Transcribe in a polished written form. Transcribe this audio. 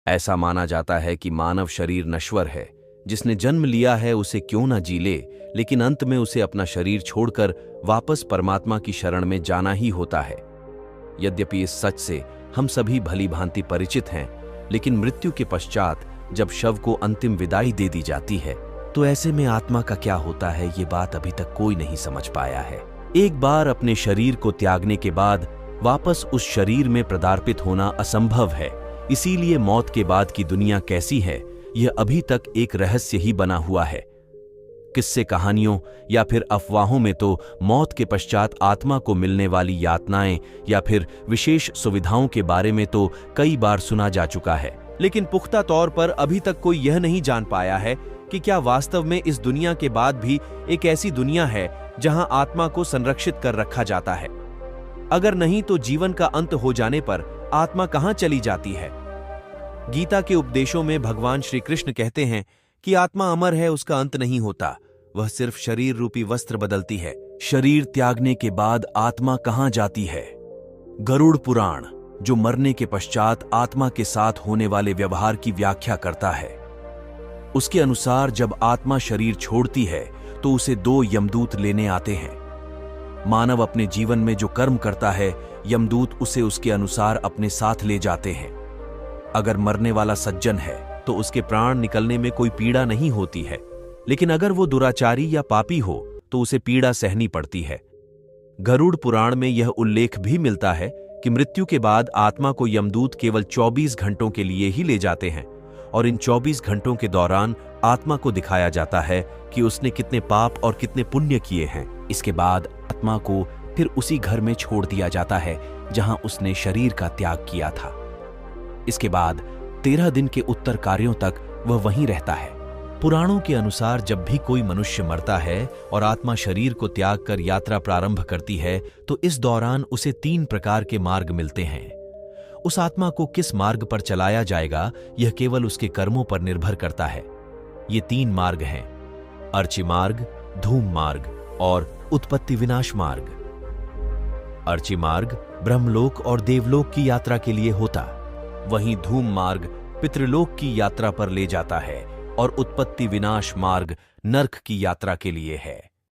ऐसा माना जाता है कि मानव शरीर नश्वर है। जिसने जन्म लिया है उसे क्यों ना जी ले, लेकिन अंत में उसे अपना शरीर छोड़कर वापस परमात्मा की शरण में जाना ही होता है। यद्यपि इस सच से हम सभी भली भांति परिचित हैं, लेकिन मृत्यु के पश्चात जब शव को अंतिम विदाई दे दी जाती है तो ऐसे में आत्मा का क्या होता है, ये बात अभी तक कोई नहीं समझ पाया है। एक बार अपने शरीर को त्यागने के बाद वापस उस शरीर में पदार्पित होना असंभव है। इसीलिए मौत के बाद की दुनिया कैसी है, यह अभी तक एक रहस्य ही बना हुआ है। किस्से कहानियों या फिर अफवाहों में तो मौत के पश्चात आत्मा को मिलने वाली यातनाएं या फिर विशेष सुविधाओं के बारे में तो कई बार सुना जा चुका है, लेकिन पुख्ता तौर पर अभी तक कोई यह नहीं जान पाया है कि क्या वास्तव में इस दुनिया के बाद भी एक ऐसी दुनिया है जहां आत्मा को संरक्षित कर रखा जाता है। अगर नहीं तो जीवन का अंत हो जाने पर आत्मा कहां चली जाती है। गीता के उपदेशों में भगवान श्री कृष्ण कहते हैं कि आत्मा अमर है, उसका अंत नहीं होता, वह सिर्फ शरीर रूपी वस्त्र बदलती है। शरीर त्यागने के बाद आत्मा कहां जाती है? गरुड़ पुराण, जो मरने के पश्चात आत्मा के साथ होने वाले व्यवहार की व्याख्या करता है, उसके अनुसार जब आत्मा शरीर छोड़ती है तो उसे 2 यमदूत लेने आते हैं। मानव अपने जीवन में जो कर्म करता है, यमदूत उसे उसके अनुसार अपने साथ ले जाते हैं। अगर मरने वाला सज्जन है तो उसके प्राण निकलने में कोई पीड़ा नहीं होती है, लेकिन अगर वो दुराचारी या पापी हो तो उसे पीड़ा सहनी पड़ती है। गरुड़ पुराण में यह उल्लेख भी मिलता है कि मृत्यु के बाद आत्मा को यमदूत केवल 24 घंटों के लिए ही ले जाते हैं और इन 24 घंटों के दौरान आत्मा को दिखाया जाता है कि उसने कितने पाप और कितने पुण्य किए हैं। इसके बाद आत्मा को फिर उसी घर में छोड़ दिया जाता है जहां उसने शरीर का त्याग किया था। इसके बाद 13 दिन के उत्तर कार्यों तक वह वहीं रहता है। पुराणों के अनुसार जब भी कोई मनुष्य मरता है और आत्मा शरीर को त्याग कर यात्रा प्रारंभ करती है तो इस दौरान उसे 3 प्रकार के मार्ग मिलते हैं। उस आत्मा को किस मार्ग पर चलाया जाएगा यह केवल उसके कर्मों पर निर्भर करता है। ये 3 मार्ग हैं: अर्ची मार्ग, धूम मार्ग और उत्पत्ति विनाश मार्ग। अर्ची मार्ग ब्रह्मलोक और देवलोक की यात्रा के लिए होता, वहीं धूम मार्ग पितृलोक की यात्रा पर ले जाता है और उत्पत्ति विनाश मार्ग नर्क की यात्रा के लिए है।